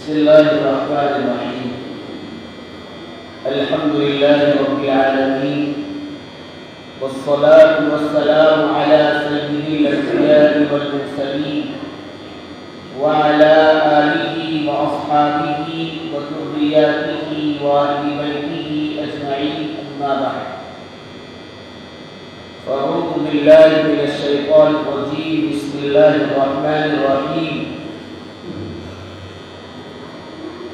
بسم الله الرحمن الرحيم. الحمد لله رب العالمين، والصلاة والسلام على سيد الأنبياء والمرسلين وعلى آله وأصحابه وذرياته وأهل بيته أجمعين، أما بعد. أعوذ بالله من الشيطان الرجيم. بسم الله الرحمن الرحيم.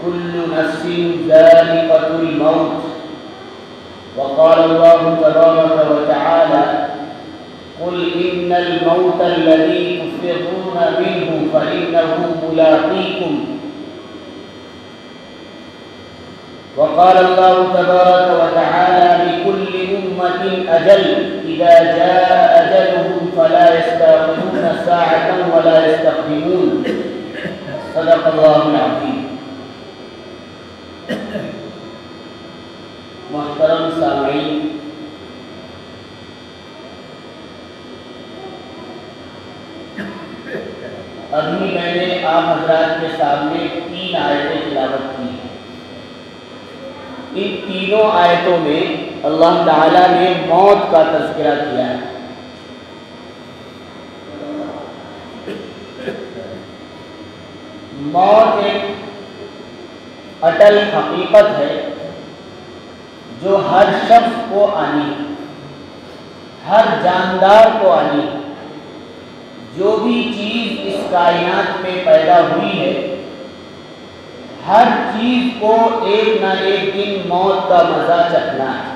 كل نفس ذائقة الموت. وقال الله تبارك وتعالى: قل إن الموت الذي تفرون منه فإنه ملاقيكم. وقال الله تبارك وتعالى: لكل أمة أجل إذا جاء أجلهم فلا يستأخرون ساعة ولا يستقدمون. صدق الله العظيم. محترم سامعین، ابھی میں نے آپ حضرات کے سامنے 3 آیتیں تلاوت کی. ان تینوں آیتوں میں اللہ تعالیٰ نے موت کا تذکرہ کیا ہے. موت ایک اٹل حقیقت ہے جو ہر شخص کو آنی، ہر جاندار کو آنی. جو بھی چیز اس کائنات میں پیدا ہوئی ہے، ہر چیز کو ایک نہ ایک دن موت کا مزہ چکھنا ہے.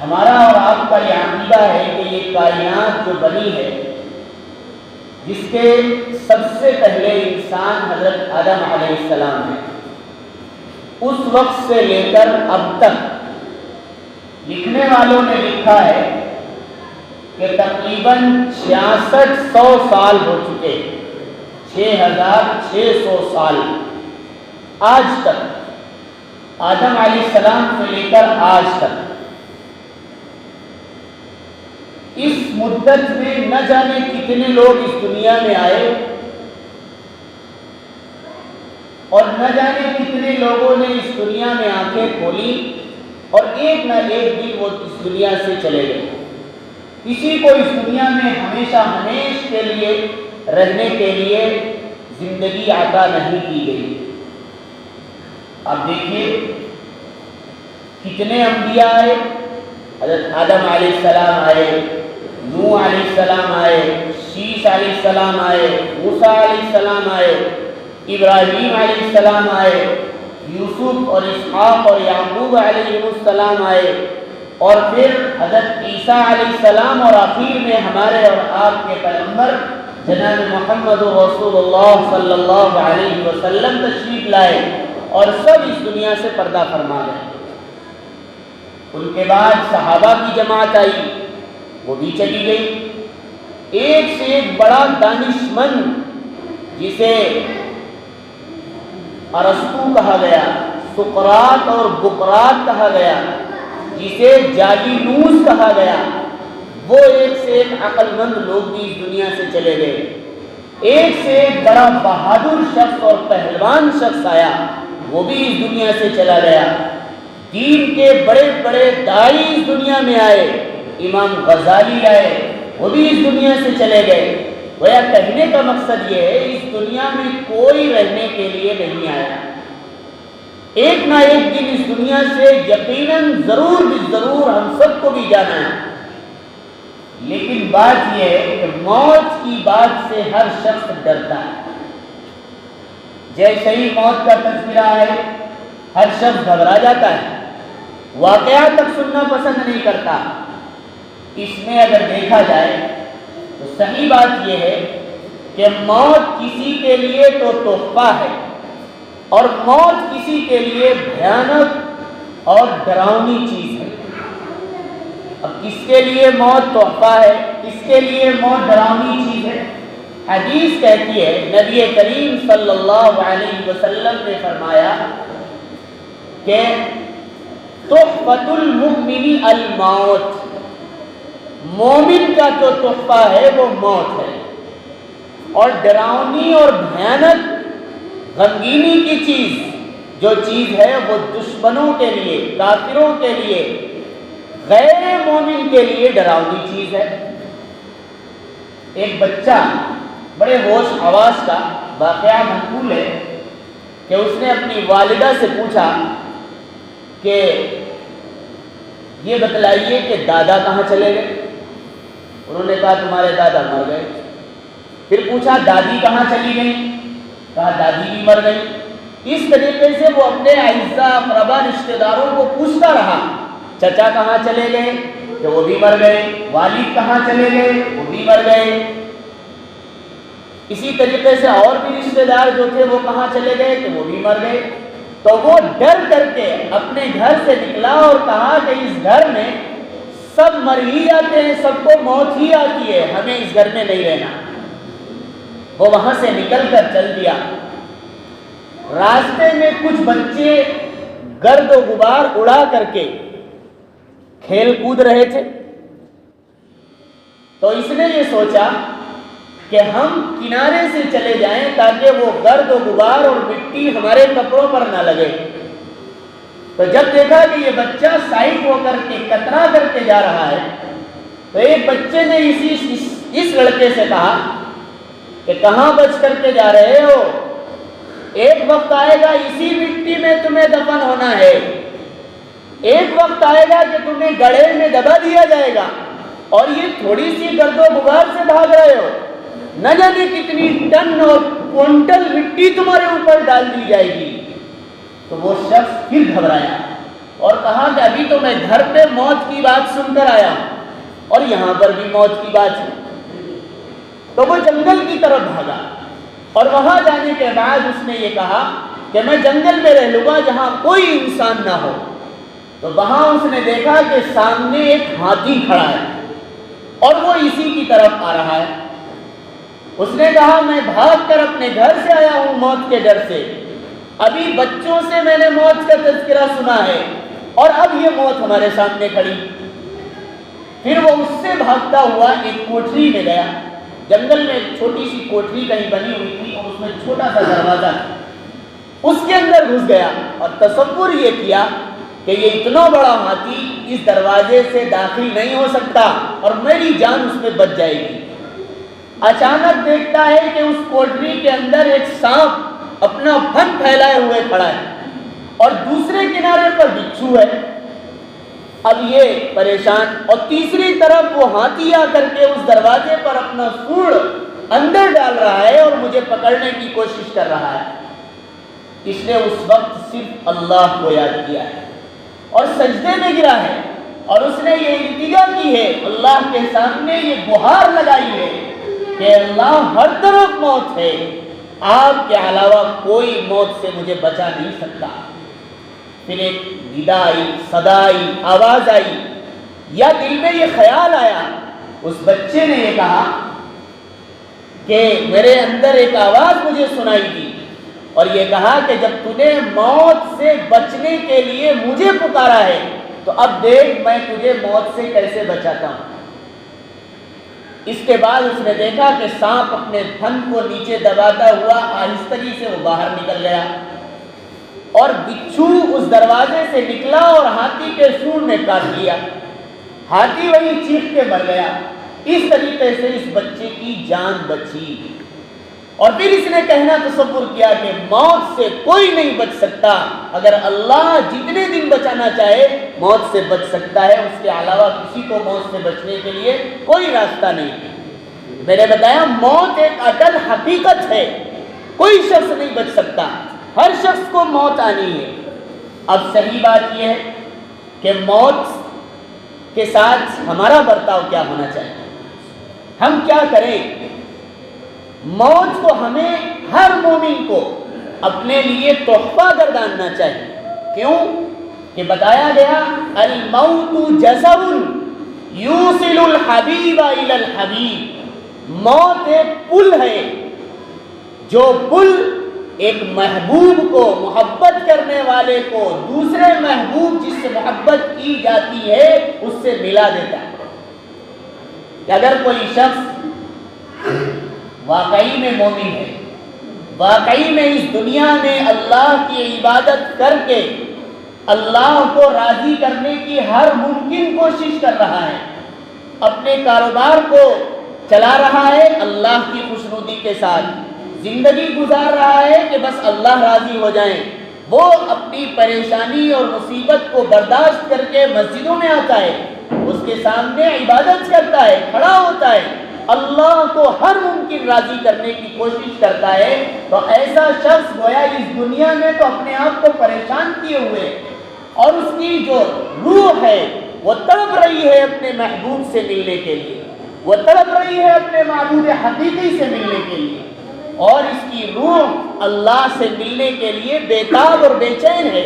ہمارا اور آپ کا یہ عقیدہ ہے کہ یہ کائنات جو بنی ہے، جس کے سب سے پہلے انسان حضرت آدم علیہ السلام ہے، اس وقت سے لے کر اب تک لکھنے والوں نے لکھا ہے کہ تقریباً 6600 سال ہو چکے، 6600 سال آج تک، آدم علیہ السلام سے لے کر آج تک. اس مدت میں نہ جانے کتنے لوگ اس دنیا میں آئے اور نہ جانے کتنے لوگوں نے اس دنیا میں آنکھیں کھولی اور ایک نہ ایک دن وہ اس دنیا سے چلے گئے. کسی کو اس دنیا میں ہمیشہ ہمیشہ کے لیے رہنے کے لیے زندگی عطا نہیں کی گئی. اب دیکھیے کتنے انبیاء آئے. حضرت آدم علیہ السلام آئے، نوح علیہ السلام آئے، شیش علیہ السلام آئے، موسیٰ علیہ السلام آئے، ابراہیم علیہ السلام آئے، یوسف اور اسحاق اور یعقوب علیہ السلام آئے، اور پھر حضرت عیسیٰ علیہ السلام، اور آخر میں ہمارے اور آپ کے پیغمبر جناب محمد رسول اللہ صلی اللہ علیہ وسلم تشریف لائے اور سب اس دنیا سے پردہ فرما گئے. ان کے بعد صحابہ کی جماعت آئی، وہ بھی چلی گئی. ایک سے ایک بڑا دانشمند جسے ارسطو کہا گیا، سقراط اور بقراط کہا گیا، جسے جالینوس کہا گیا، وہ ایک سے ایک عقل مند لوگ بھی اس دنیا سے چلے گئے. ایک سے ایک بڑا بہادر شخص اور پہلوان شخص آیا، وہ بھی اس دنیا سے چلا گیا. دین کے بڑے بڑے داعی اس دنیا میں آئے، امام غزالی آئے، وہ بھی اس دنیا سے چلے گئے. گویا کہنے کا مقصد یہ ہے، اس دنیا میں کوئی رہنے کے لیے نہیں آیا. ایک نہ ایک دن اس دنیا سے یقیناً ضرور ہم سب کو بھی جانا ہے. لیکن بات یہ ہے کہ موت کی بات سے ہر شخص ڈرتا ہے. جیسے ہی موت کا تذکرہ ہے ہر شخص گھبرا جاتا ہے، واقعات تک سننا پسند نہیں کرتا. اس میں اگر دیکھا جائے تو صحیح بات یہ ہے کہ موت کسی کے لیے تو تحفہ ہے، اور موت کسی کے لیے بھیانک اور ڈراؤنی چیز ہے. اب کس کے لیے موت تحفہ ہے، کس کے لیے موت ڈراؤنی چیز ہے؟ حدیث کہتی ہے، نبی کریم صلی اللہ علیہ وسلم نے فرمایا کہ تحفۃ المؤمن الموت، مومن کا جو تحفہ ہے وہ موت ہے. اور ڈراؤنی اور بھیانک غمگینی کی چیز جو چیز ہے وہ دشمنوں کے لیے، کافروں کے لیے، غیر مومن کے لیے ڈراؤنی چیز ہے۔ ایک بچہ بڑے ہوش حواس کا واقعہ منقول ہے کہ اس نے اپنی والدہ سے پوچھا کہ یہ بتلائیے کہ دادا کہاں چلے گئے؟ انہوں نے کہا تمہارے دادا مر گئے۔ پھر پوچھا دادی کہاں چلی گئی؟ کہا دادی بھی مر گئی۔ اس طریقے سے وہ اپنے اعزاء اقربا رشتہ داروں کو پوچھتا رہا، چچا کہاں چلے گئے؟ کہ وہ بھی مر گئے۔ والد کہاں چلے گئے؟ وہ بھی مر گئے۔ اسی طریقے سے اور بھی رشتہ دار جو تھے وہ کہاں چلے گئے؟ کہ وہ بھی مر گئے۔ تو وہ ڈر کر کے اپنے گھر سے نکلا اور کہا کہ اس گھر میں سب مر ہی جاتے ہیں، سب کو موت ہی آتی ہے، ہمیں اس گھر میں نہیں رہنا۔ وہ وہاں سے نکل کر چل دیا۔ راستے میں کچھ بچے گرد و غبار اڑا کر کے کھیل کود رہے تھے، تو اس نے یہ سوچا کہ ہم کنارے سے چلے جائیں تاکہ وہ گرد و غبار اور مٹی ہمارے کپڑوں پر نہ لگے۔ تو جب دیکھا کہ یہ بچہ سائڈ ہو کر کے کترا کر کے جا رہا ہے، تو ایک بچے نے اس لڑکے سے کہا کہ کہاں بچ کر کے جا رہے ہو؟ ایک وقت آئے گا اسی مٹی میں تمہیں دفن ہونا ہے، ایک وقت آئے گا کہ تمہیں گڑھے میں دبا دیا جائے گا، اور یہ تھوڑی سی گرد و غبار سے بھاگ رہے ہو، نہ جانے کتنی ٹن اور کوئنٹل مٹی تمہارے اوپر ڈال دی جائے گی۔ تو وہ شخص پھر گھبرایا اور کہا کہ ابھی تو میں گھر پہ موت کی بات سن کر آیا ہوں اور یہاں پر بھی موت کی بات ہے۔ تو وہ جنگل کی طرف بھاگا، اور وہاں جانے کے بعد اس نے یہ کہا کہ میں جنگل میں رہ لوں گا جہاں کوئی انسان نہ ہو۔ تو وہاں اس نے دیکھا کہ سامنے ایک ہاتھی کھڑا ہے اور وہ اسی کی طرف آ رہا ہے۔ اس نے کہا میں بھاگ کر اپنے گھر سے آیا ہوں موت کے ڈر سے، ابھی بچوں سے میں نے موت کا تذکرہ سنا ہے اور اب یہ موت ہمارے سامنے کھڑی۔ پھر وہ اس سے بھاگتا ہوا ایک کوٹری میں گیا۔ جنگل میں ایک چھوٹی سی کوٹری کہیں بنی ہوئی تھی اور اس میں چھوٹا سا دروازہ تھا، اس کے اندر گھس گیا اور تصور یہ کیا کہ یہ اتنا بڑا ہاتھی اس دروازے سے داخل نہیں ہو سکتا اور میری جان اس میں بچ جائے گی۔ اچانک دیکھتا ہے کہ اس کوٹری کے اندر ایک سانپ اپنا پھن پھیلائے ہوئے کھڑا ہے اور دوسرے کنارے پر بچھو ہے۔ اب یہ پریشان، اور تیسری طرف وہ ہاتھی آ کر کے اس دروازے پر اپنا سوڑ اندر ڈال رہا ہے اور مجھے پکڑنے کی کوشش کر رہا ہے۔ اس نے اس وقت صرف اللہ کو یاد کیا ہے اور سجدے میں گرا ہے، اور اس نے یہ التجا کی ہے، اللہ کے سامنے یہ گہار لگائی ہے کہ اللہ ہر طرف موت ہے، آپ کے علاوہ کوئی موت سے مجھے بچا نہیں سکتا۔ پھر ایک ندا آئی، صدا آئی، آواز آئی، یا دل میں یہ خیال آیا، اس بچے نے یہ کہا کہ میرے اندر ایک آواز مجھے سنائی دی اور یہ کہا کہ جب تو نے موت سے بچنے کے لیے مجھے پکارا ہے تو اب دیکھ میں تجھے موت سے کیسے بچاتا ہوں۔ اس کے بعد اس نے دیکھا کہ سانپ اپنے تھن کو نیچے دباتا ہوا آہستگی سے وہ باہر نکل گیا اور بچھو اس دروازے سے نکلا اور ہاتھی کے سونڈ میں کاٹ لیا۔ ہاتھی وہیں چیخ کے مر گیا۔ اس طریقے سے اس بچے کی جان بچی، اور پھر اس نے کہنا تصور کیا کہ موت سے کوئی نہیں بچ سکتا، اگر اللہ جتنے دن بچانا چاہے موت سے بچ سکتا ہے، اس کے علاوہ کسی کو موت سے بچنے کے لیے کوئی راستہ نہیں۔ میں نے بتایا موت ایک اٹل حقیقت ہے، کوئی شخص نہیں بچ سکتا، ہر شخص کو موت آنی ہے۔ اب صحیح بات یہ ہے کہ موت کے ساتھ ہمارا برتاؤ کیا ہونا چاہیے، ہم کیا کریں۔ موت کو ہمیں ہر مومن کو اپنے لیے تحفہ گرداننا چاہیے۔ کیوں کہ بتایا گیا الموت جسر یوصل الحبیب الی الحبیب، موت ایک پل ہے، جو پل ایک محبوب کو، محبت کرنے والے کو دوسرے محبوب جس سے محبت کی جاتی ہے اس سے ملا دیتا ہے۔ کہ اگر کوئی شخص واقعی میں مومن ہے، واقعی میں اس دنیا میں اللہ کی عبادت کر کے اللہ کو راضی کرنے کی ہر ممکن کوشش کر رہا ہے، اپنے کاروبار کو چلا رہا ہے اللہ کی خوشنودی کے ساتھ، زندگی گزار رہا ہے کہ بس اللہ راضی ہو جائیں، وہ اپنی پریشانی اور مصیبت کو برداشت کر کے مسجدوں میں آتا ہے، اس کے سامنے عبادت کرتا ہے، کھڑا ہوتا ہے، اللہ کو ہر ممکن راضی کرنے کی کوشش کرتا ہے، تو ایسا شخص گویا اس دنیا میں تو اپنے آپ کو پریشان کیے ہوئے اور اس کی جو روح ہے وہ تڑپ رہی ہے اپنے محبوب سے ملنے کے لیے، وہ تڑپ رہی ہے اپنے معبود حقیقی سے ملنے کے لیے، اور اس کی روح اللہ سے ملنے کے لیے بےتاب اور بے چین ہے،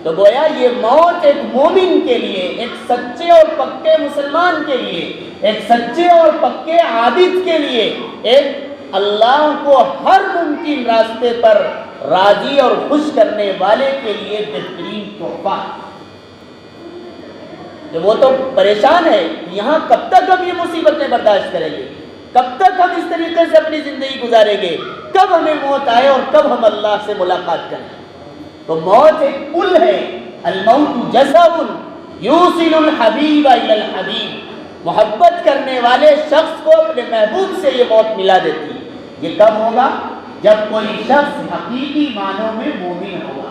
تو گویا یہ موت ایک مومن کے لیے، ایک سچے اور پکے مسلمان کے لیے، ایک سچے اور پکے عابد کے لیے، ایک اللہ کو ہر ممکن راستے پر راضی اور خوش کرنے والے کے لیے بہترین تحفہ۔ جب وہ تو پریشان ہے، یہاں کب تک ہم یہ مصیبتیں برداشت کریں گے، کب تک ہم اس طریقے سے اپنی زندگی گزاریں گے، کب ہمیں موت آئے اور کب ہم اللہ سے ملاقات کریں۔ تو موت ایک پل ہے، الموت جسر یوصل الحبیب الی الحبیب، محبت کرنے والے شخص کو اپنے محبوب سے یہ موت ملا دیتی ہے۔ یہ کب ہوگا؟ جب کوئی شخص حقیقی معنوں میں مومن ہوگا،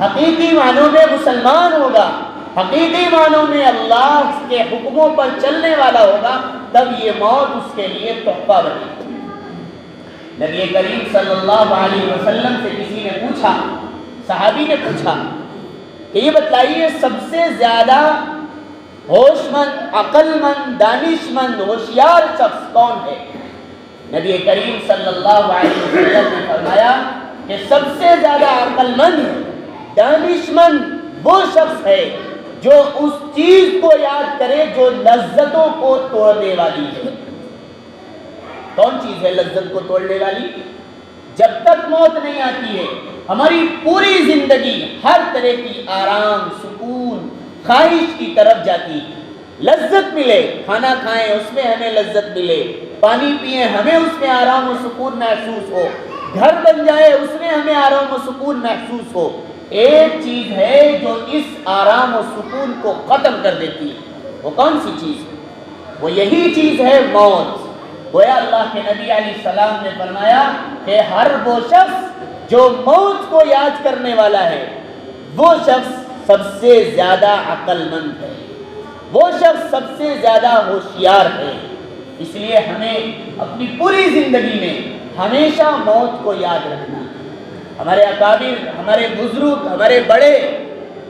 حقیقی معنوں میں مسلمان ہوگا، حقیقی معنوں میں اللہ کے حکموں پر چلنے والا ہوگا، تب یہ موت اس کے لیے تحفہ بنے گی۔ نبی کریم صلی اللہ علیہ وسلم سے کسی نے پوچھا، صحابی نے پوچھا کہ یہ بتلائیے سب سے زیادہ ہوش مند، عقل مند، دانش مند، ہوشیار شخص کون ہے؟ نبی کریم صلی اللہ علیہ وسلم نے فرمایا کہ سب سے زیادہ عقل مند، دانش مند وہ شخص ہے جو اس چیز کو یاد کرے جو لذتوں کو توڑنے والی ہے۔ کون چیز ہے لذت کو توڑنے والی؟ جب تک موت نہیں آتی ہے ہماری پوری زندگی ہر طرح کی آرام، سکون، خواہش کی طرف جاتی ہے۔ لذت ملے، کھانا کھائیں اس میں ہمیں لذت ملے، پانی پئیں ہمیں اس میں آرام و سکون محسوس ہو، گھر بن جائے اس میں ہمیں آرام و سکون محسوس ہو۔ ایک چیز ہے جو اس آرام و سکون کو ختم کر دیتی ہے، وہ کون سی چیز ہے؟ وہ یہی چیز ہے موت۔ گویا اللہ کے نبی علیہ السلام نے فرمایا کہ ہر وہ شخص جو موت کو یاد کرنے والا ہے وہ شخص سب سے زیادہ عقل مند ہے، وہ شخص سب سے زیادہ ہوشیار ہے۔ اس لیے ہمیں اپنی پوری زندگی میں ہمیشہ موت کو یاد رکھنا ہے۔ ہمارے اکابر، ہمارے بزرگ، ہمارے بڑے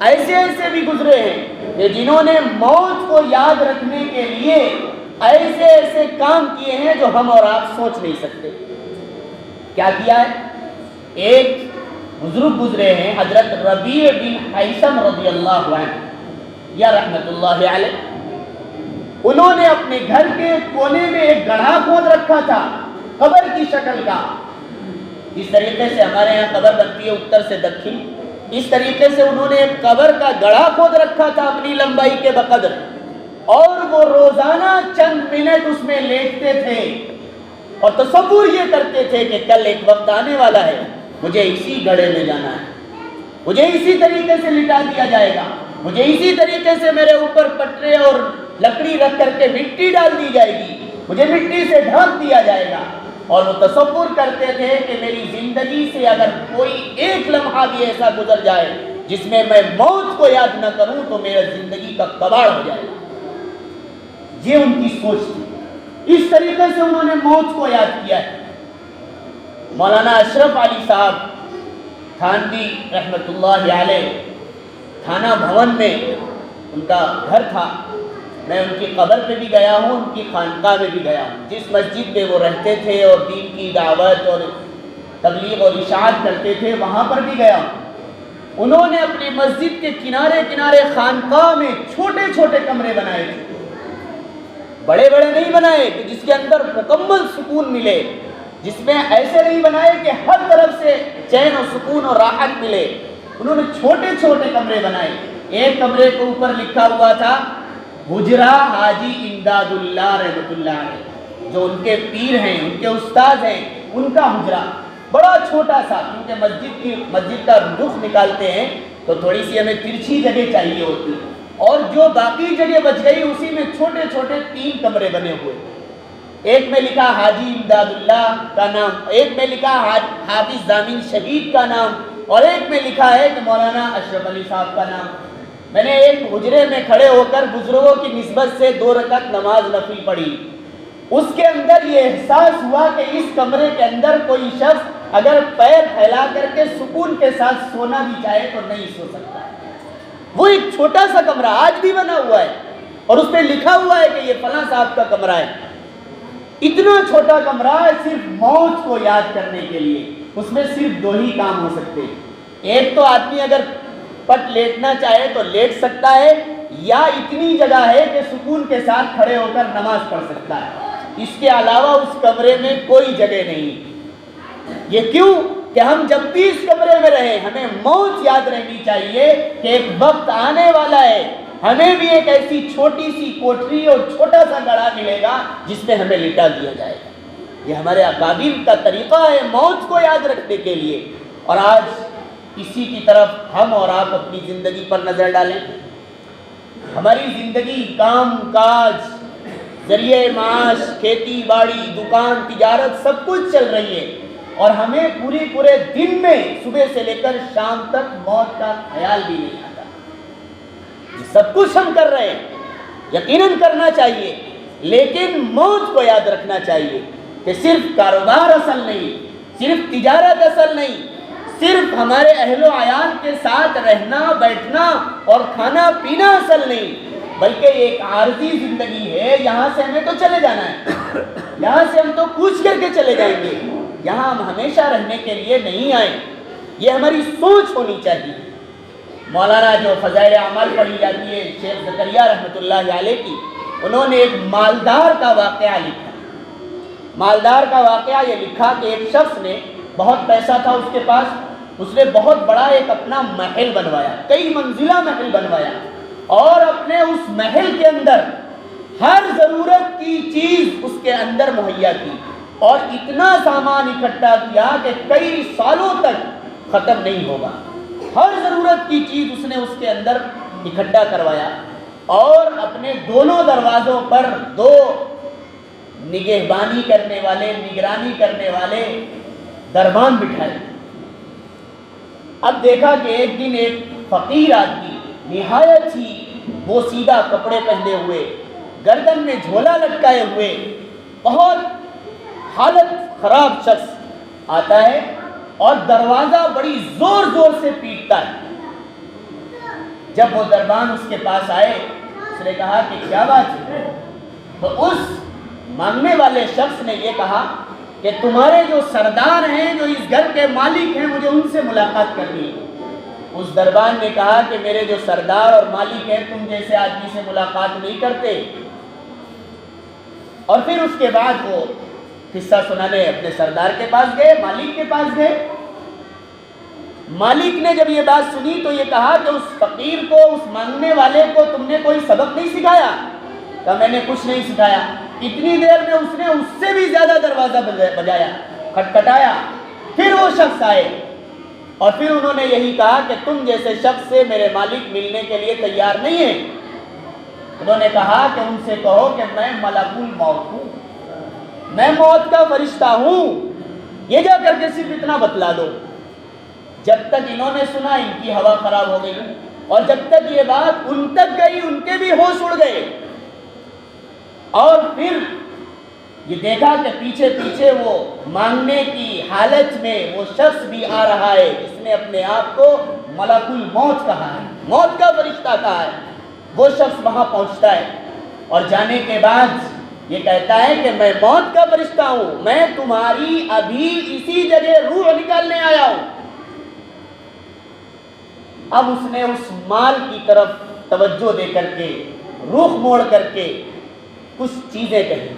ایسے بھی گزرے ہیں کہ جنہوں نے موت کو یاد رکھنے کے لیے ایسے کام کیے ہیں جو ہم اور آپ سوچ نہیں سکتے۔ کیا کیا ہے؟ ایک بزرگ گزرے ہیں حضرت ربیع بن حیثم رضی اللہ عنہ یا رحمت اللہ علیہ، انہوں نے اپنے گھر کے کونے میں ایک گڑھا کھود رکھا تھا قبر کی شکل کا۔ اس طریقے سے ہمارے یہاں قبر بنتی ہے اتر سے دکھن، اس طریقے سے انہوں نے ایک قبر کا گڑھا کھود رکھا تھا اپنی لمبائی کے بقدر، اور وہ روزانہ چند منٹ اس میں لیٹتے تھے اور تصور یہ کرتے تھے کہ کل ایک وقت آنے والا ہے، مجھے اسی گڑھے میں جانا ہے، مجھے اسی طریقے سے لٹا دیا جائے گا، مجھے اسی طریقے سے میرے اوپر پٹرے اور لکڑی رکھ کر کے مٹی ڈال دی جائے گی، مجھے مٹی سے ڈھانپ دیا جائے گا۔ اور وہ تصور کرتے تھے کہ میری زندگی سے اگر کوئی ایک لمحہ بھی ایسا گزر جائے جس میں میں موت کو یاد نہ کروں تو میرا زندگی کا کباڑ ہو جائے گا۔ یہ ان کی سوچ تھی، اس طریقے سے انہوں نے موت کو یاد کیا ہے۔ مولانا اشرف علی صاحب تھانوی رحمت اللہ علیہ تھانہ بھون میں ان کا گھر تھا، میں ان کی قبر پہ بھی گیا ہوں، ان کی خانقاہ میں بھی گیا ہوں، جس مسجد میں وہ رہتے تھے اور دین کی دعوت اور تبلیغ اور اشاعت کرتے تھے وہاں پر بھی گیا ہوں۔ انہوں نے اپنی مسجد کے کنارے کنارے خانقاہ میں چھوٹے چھوٹے کمرے بنائے تھے، بڑے بڑے نہیں بنائے کہ جس کے اندر مکمل سکون ملے، جس میں ایسے نہیں بنائے کہ ہر طرف سے چین و سکون اور راحت ملے۔ انہوں نے چھوٹے چھوٹے کمرے بنائے، ایک کمرے کے اوپر لکھا ہوا تھا حجرہ حاجی امداد اللہ رحمۃ اللہ علیہ، جو ان کے پیر ہیں، ان کے استاد ہیں، ان کا حجرہ بڑا چھوٹا سا، کیونکہ مسجد کا رخ نکالتے ہیں تو تھوڑی سی ہمیں ترچھی جگہ چاہیے ہوتی، اور جو باقی جگہ بچ گئی اسی میں چھوٹے چھوٹے 3 کمرے بنے ہوئے، ایک میں لکھا حاجی امداد اللہ کا نام، ایک میں لکھا حافظ ضامن شہید کا نام، اور ایک میں لکھا ہے کہ مولانا اشرف علی صاحب کا نام۔ میں نے ایک حجرے میں کھڑے ہو کر بزرگوں کی نسبت سے 2 رکعت نماز نفل پڑھی۔ اس کے اندر یہ احساس ہوا کہ اس کمرے کے اندر کوئی شخص اگر پیر پھیلا کر کے سکون کے ساتھ سونا بھی چاہے تو نہیں سو سکتا۔ وہ ایک چھوٹا سا کمرہ آج بھی بنا ہوا ہے اور اس پہ لکھا ہوا ہے کہ یہ فلاں صاحب کا کمرہ ہے۔ اتنا چھوٹا کمرہ ہے صرف موت کو یاد کرنے کے لیے، اس میں صرف 2 ہی کام ہو سکتے ہیں، ایک تو آدمی اگر پٹ لیٹنا چاہے تو لیٹ سکتا ہے، یا اتنی جگہ ہے کہ سکون کے ساتھ کھڑے ہو کر نماز پڑھ سکتا ہے، اس کے علاوہ اس کمرے میں کوئی جگہ نہیں۔ یہ کیوں کہ ہم جب بھی اس کمرے میں رہیں ہمیں موت یاد رہنی چاہیے کہ ایک وقت آنے والا ہے، ہمیں بھی ایک ایسی چھوٹی سی کوٹری اور چھوٹا سا گڑھا ملے گا جس میں ہمیں لٹا دیا جائے گا۔ یہ ہمارے اکابر کا طریقہ ہے موت کو یاد رکھنے کے لیے، اور آج اسی کی طرف ہم اور آپ اپنی زندگی پر نظر ڈالیں۔ ہماری زندگی کام کاج، ذریعہ معاش، کھیتی باڑی، دکان، تجارت سب کچھ چل رہی ہے، اور ہمیں پورے دن میں صبح سے لے کر شام تک موت کا خیال بھی نہیں آتا۔ یہ سب کچھ ہم کر رہے ہیں، یقیناً کرنا چاہیے، لیکن موت کو یاد رکھنا چاہیے کہ صرف کاروبار اصل نہیں، صرف تجارت اصل نہیں، صرف ہمارے اہل و عیال کے ساتھ رہنا بیٹھنا اور کھانا پینا اصل نہیں، بلکہ ایک عارضی زندگی ہے، یہاں سے ہمیں تو چلے جانا ہے، یہاں سے ہم تو کوچ کر کے چلے جائیں گے، یہاں ہم ہمیشہ رہنے کے لیے نہیں آئے۔ یہ ہماری سوچ ہونی چاہیے۔ مولانا جو فضائل اعمال پڑھی جاتی ہے شیخ زکریا رحمۃ اللہ علیہ کی، انہوں نے ایک مالدار کا واقعہ لکھا۔ مالدار کا واقعہ یہ لکھا کہ ایک شخص نے بہت پیسہ تھا اس کے پاس، اس نے بہت بڑا ایک اپنا محل بنوایا، کئی منزلہ محل بنوایا، اور اپنے اس محل کے اندر ہر ضرورت کی چیز اس کے اندر مہیا کی، اور اتنا سامان اکٹھا کیا کہ کئی سالوں تک ختم نہیں ہوگا۔ ہر ضرورت کی چیز اس نے اس کے اندر اکٹھا کروایا، اور اپنے دونوں دروازوں پر 2 نگہبانی کرنے والے، نگرانی کرنے والے دربان بٹھائے۔ اب دیکھا کہ ایک دن ایک فقیر آدمی نہایت ہی بوسیدہ کپڑے پہنے ہوئے، گردن میں جھولا لٹکائے ہوئے، بہت حالت خراب شخص آتا ہے اور دروازہ بڑی زور زور سے پیٹتا ہے۔ جب وہ دربان اس کے پاس آئے، اس نے کہا کہ کیا بات ہے؟ تو اس مانگنے والے شخص نے یہ کہا کہ تمہارے جو سردار ہیں، جو اس گھر کے مالک ہیں، مجھے ان سے ملاقات کرنی ہے۔ اس دربان نے کہا کہ میرے جو سردار اور مالک ہیں تم جیسے آدمی سے ملاقات نہیں کرتے۔ اور پھر اس کے بعد وہ قصہ سنانے اپنے سردار کے پاس گئے، مالک کے پاس گئے۔ مالک نے جب یہ بات سنی تو یہ کہا کہ اس فقیر کو، اس مانگنے والے کو تم نے کوئی سبق نہیں سکھایا؟ کہا میں نے کچھ نہیں سکھایا۔ اتنی دیر میں اس نے اس سے بھی زیادہ دروازہ بجایا، کھٹکھٹایا۔ پھر وہ شخص آئے اور پھر انہوں نے یہی کہا کہ تم جیسے شخص سے میرے مالک ملنے کے لیے تیار نہیں ہے۔ انہوں نے کہا کہ ان سے کہو کہ میں ملک الموت ہوں، میں موت کا فرشتہ ہوں، یہ جا کر کے صرف اتنا بتلا دو۔ جب تک انہوں نے سنا ان کی ہوا خراب ہو گئی، اور جب تک یہ بات ان تک گئی ان کے بھی ہوش اڑ گئے، اور پھر یہ دیکھا کہ پیچھے پیچھے وہ مانگنے کی حالت میں وہ شخص بھی آ رہا ہے جس نے اپنے آپ کو ملک الموت کہا ہے، موت کا فرشتہ کہا ہے۔ وہ شخص وہاں پہنچتا ہے اور جانے کے بعد یہ کہتا ہے کہ میں موت کا فرشتہ ہوں، میں تمہاری ابھی اسی جگہ روح نکالنے آیا ہوں۔ اب اس نے اس مال کی طرف توجہ دے کر کے، رخ موڑ کر کے کچھ چیزیں کہیں۔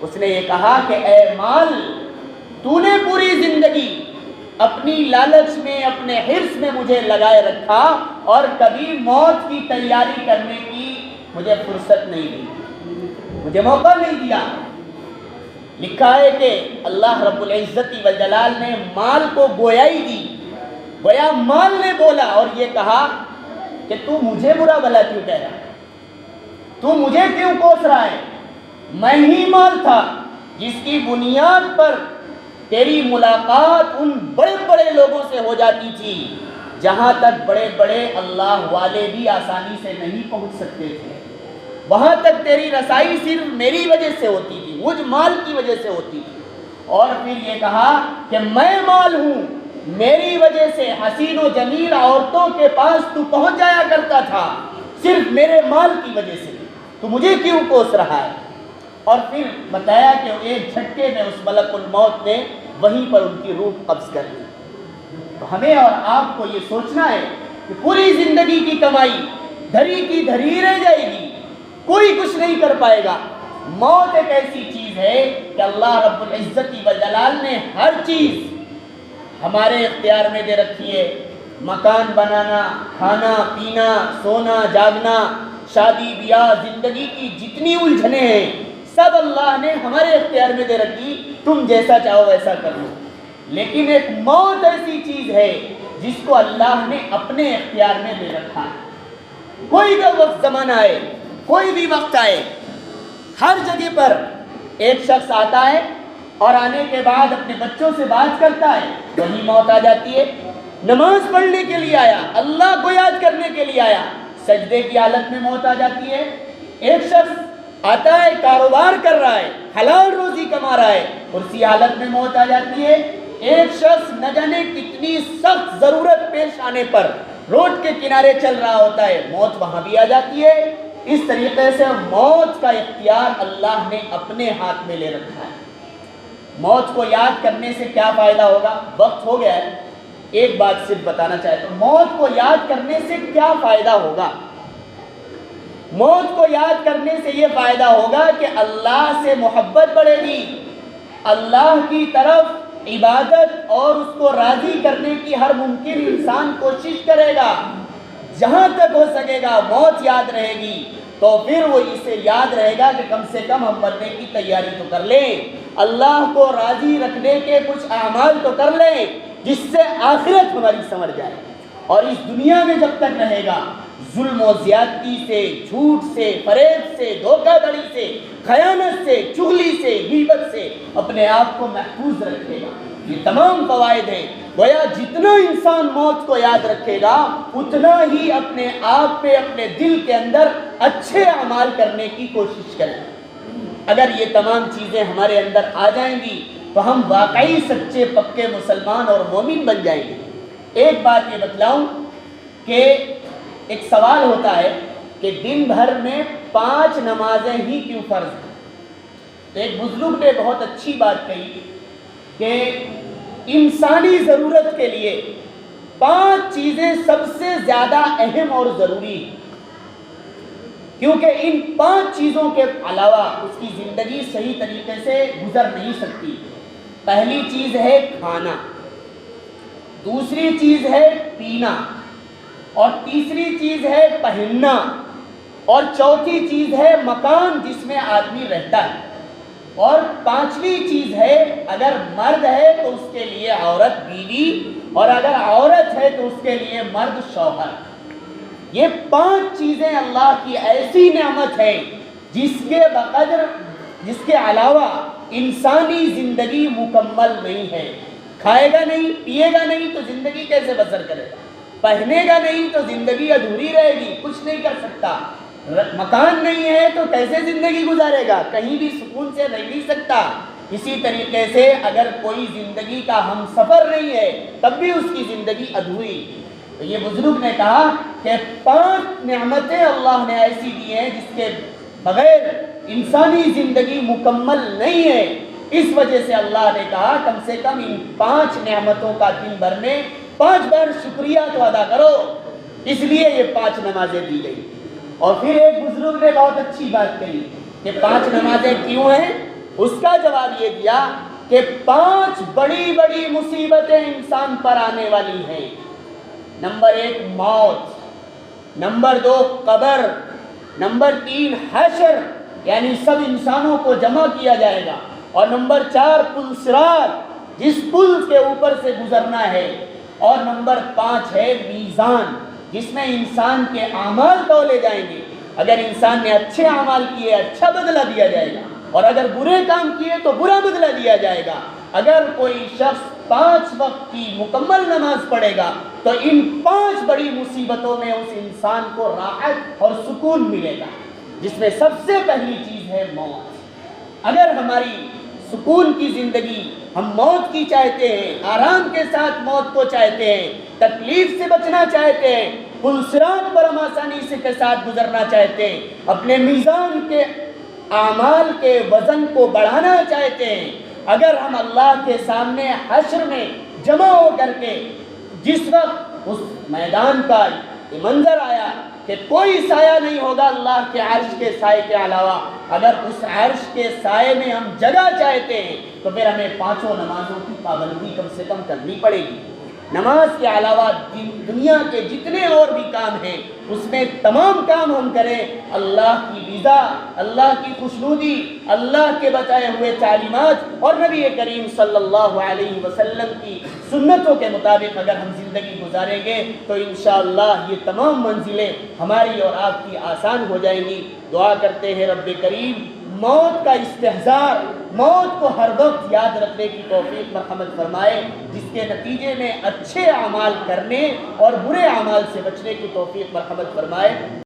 اس نے یہ کہا کہ اے مال، تو نے پوری زندگی اپنی لالچ میں، اپنے حرص میں مجھے لگائے رکھا، اور کبھی موت کی تیاری کرنے کی مجھے فرصت نہیں دی، مجھے موقع نہیں دیا۔ لکھا ہے کہ اللہ رب العزت والجلال نے مال کو گویائی دی، گویا مال نے بولا اور یہ کہا کہ تو مجھے برا بھلا کیوں کہہ رہا ہے، تو مجھے کیوں کوس رہا ہے، میں ہی مال تھا جس کی بنیاد پر تیری ملاقات ان بڑے بڑے لوگوں سے ہو جاتی تھی جہاں تک بڑے بڑے اللہ والے بھی آسانی سے نہیں پہنچ سکتے تھے، وہاں تک تیری رسائی صرف میری وجہ سے ہوتی تھی، مجھ مال کی وجہ سے ہوتی تھی۔ اور پھر یہ کہا کہ میں مال ہوں، میری وجہ سے حسین و جمیل عورتوں کے پاس تو پہنچ جایا کرتا تھا، صرف میرے مال کی وجہ سے، تو مجھے کیوں کوس رہا ہے؟ اور پھر بتایا کہ ایک جھٹکے میں اس ملک الموت نے وہیں پر ان کی روح قبض کر لی۔ تو ہمیں اور آپ کو یہ سوچنا ہے کہ پوری زندگی کی کمائی دھری کی دھری رہ جائے گی، کوئی کچھ نہیں کر پائے گا۔ موت ایک ایسی چیز ہے کہ اللہ رب العزت والجلال نے ہر چیز ہمارے اختیار میں دے رکھی ہے، مکان بنانا، کھانا پینا، سونا جاگنا، شادی بیاہ، زندگی کی جتنی الجھنیں ہیں سب اللہ نے ہمارے اختیار میں دے رکھی، تم جیسا چاہو ویسا کر لو۔ لیکن ایک موت ایسی چیز ہے جس کو اللہ نے اپنے اختیار میں دے رکھا ہے۔ کوئی بھی وقت زمانہ آئے، کوئی بھی وقت آئے، ہر جگہ پر ایک شخص آتا ہے اور آنے کے بعد اپنے بچوں سے بات کرتا ہے، وہی موت آ جاتی ہے۔ نماز پڑھنے کے لیے آیا، اللہ کو یاد کرنے کے لیے آیا، سجدے کی حالت میں موت آ جاتی ہے۔ ایک شخص آتا ہے، کاروبار کر رہا ہے، حلال روزی کما رہا ہے، اسی حالت میں موت آ جاتی ہے۔ ایک شخص نہ جانے کتنی سخت ضرورت پیش آنے پر روڈ کے کنارے چل رہا ہوتا ہے، موت وہاں بھی آ جاتی ہے۔ اس طریقے سے موت کا اختیار اللہ نے اپنے ہاتھ میں لے رکھا ہے۔ موت کو یاد کرنے سے کیا فائدہ ہوگا؟ وقت ہو گیا ہے، ایک بات صرف بتانا چاہتا ہوں، موت کو یاد کرنے سے کیا فائدہ ہوگا؟ موت کو یاد کرنے سے یہ فائدہ ہوگا کہ اللہ سے محبت بڑھے گی، اللہ کی طرف عبادت اور اس کو راضی کرنے کی ہر ممکن انسان کوشش کرے گا، جہاں تک ہو سکے گا موت یاد رہے گی تو پھر وہ اسے یاد رہے گا کہ کم سے کم ہم مرنے کی تیاری تو کر لیں، اللہ کو راضی رکھنے کے کچھ اعمال تو کر لیں جس سے آخرت ہماری سنور جائے۔ اور اس دنیا میں جب تک رہے گا ظلم و زیادتی سے، جھوٹ سے، فریب سے، دھوکہ دڑی سے، خیانت سے، چغلی سے، غیبت سے اپنے آپ کو محفوظ رکھے گا۔ یہ تمام فوائد ہیں۔ گویا جتنا انسان موت کو یاد رکھے گا اتنا ہی اپنے آپ پہ، اپنے دل کے اندر اچھے اعمال کرنے کی کوشش کرے۔ اگر یہ تمام چیزیں ہمارے اندر آ جائیں گی تو ہم واقعی سچے پکے مسلمان اور مومن بن جائیں گے۔ ایک بات یہ بتلاؤں کہ ایک سوال ہوتا ہے کہ دن بھر میں 5 نمازیں ہی کیوں فرض ہیں؟ تو ایک بزرگ نے بہت اچھی بات کہی کہ انسانی ضرورت کے لیے 5 چیزیں سب سے زیادہ اہم اور ضروری ہیں، کیونکہ ان 5 چیزوں کے علاوہ اس کی زندگی صحیح طریقے سے گزر نہیں سکتی۔ پہلی چیز ہے کھانا، دوسری چیز ہے پینا، اور تیسری چیز ہے پہننا، اور چوتھی چیز ہے مکان جس میں آدمی رہتا ہے، اور 5ویں چیز ہے اگر مرد ہے تو اس کے لیے عورت بیوی، اور اگر عورت ہے تو اس کے لیے مرد شوہر۔ یہ 5 چیزیں اللہ کی ایسی نعمت ہے جس کے بقدر، جس کے علاوہ انسانی زندگی مکمل نہیں ہے۔ کھائے گا نہیں، پیے گا نہیں تو زندگی کیسے بسر کرے گا؟ پہنے گا نہیں تو زندگی ادھوری رہے گی، کچھ نہیں کر سکتا۔ مکان نہیں ہے تو کیسے زندگی گزارے گا؟ کہیں بھی سکون سے رہ نہیں سکتا۔ اسی طریقے سے اگر کوئی زندگی کا ہم سفر نہیں ہے تب بھی اس کی زندگی ادھوری۔ تو یہ بزرگ نے کہا کہ 5 نعمتیں اللہ نے ایسی دی ہیں جس کے بغیر انسانی زندگی مکمل نہیں ہے۔ اس وجہ سے اللہ نے کہا کم سے کم ان 5 نعمتوں کا دن بھر میں 5 بار شکریہ تو ادا کرو، اس لیے یہ 5 نمازیں دی گئی۔ اور پھر ایک بزرگ نے بہت اچھی بات کہی کہ 5 نمازیں کیوں ہیں؟ اس کا جواب یہ دیا کہ 5 بڑی بڑی مصیبتیں انسان پر آنے والی ہیں۔ نمبر 1 موت، نمبر 2 قبر، نمبر 3 حشر، یعنی سب انسانوں کو جمع کیا جائے گا، اور نمبر 4 پل صراط، جس پل کے اوپر سے گزرنا ہے، اور نمبر 5 ہے میزان، جس میں انسان کے اعمال تولے جائیں گے۔ اگر انسان نے اچھے اعمال کیے اچھا بدلہ دیا جائے گا، اور اگر برے کام کیے تو برا بدلہ دیا جائے گا۔ اگر کوئی شخص 5 وقت کی مکمل نماز پڑھے گا تو ان 5 بڑی مصیبتوں میں اس انسان کو راحت اور سکون ملے گا، جس میں سب سے پہلی چیز ہے موت۔ اگر ہماری سکون کی زندگی، ہم موت کی چاہتے ہیں، آرام کے ساتھ موت کو چاہتے ہیں، تکلیف سے بچنا چاہتے ہیں، پل صراط پر ہم آسانی سے کے ساتھ گزرنا چاہتے ہیں، اپنے میزان کے اعمال کے وزن کو بڑھانا چاہتے ہیں، اگر ہم اللہ کے سامنے حشر میں جمع ہو کر کے جس وقت اس میدان کا یہ منظر آیا کہ کوئی سایہ نہیں ہوگا اللہ کے عرش کے سائے کے علاوہ، اگر اس عرش کے سائے میں ہم جگہ چاہتے ہیں تو پھر ہمیں 5 نمازوں کی پابندی کم سے کم کرنی پڑے گی۔ نماز کے علاوہ دنیا کے جتنے اور بھی کام ہیں اس میں تمام کام ہم کریں اللہ کی رضا، اللہ کی خوشنودی، اللہ کے بتائے ہوئے تعلیمات اور نبی کریم صلی اللہ علیہ وسلم کی سنتوں کے مطابق اگر ہم زندگی گزاریں گے تو انشاءاللہ یہ تمام منزلیں ہماری اور آپ کی آسان ہو جائیں گی۔ دعا کرتے ہیں رب کریم موت کا استحضار، موت کو ہر وقت یاد رکھنے کی توفیق مرحمت فرمائے، جس کے نتیجے میں اچھے اعمال کرنے اور برے اعمال سے بچنے کی توفیق مرحمت فرمائے۔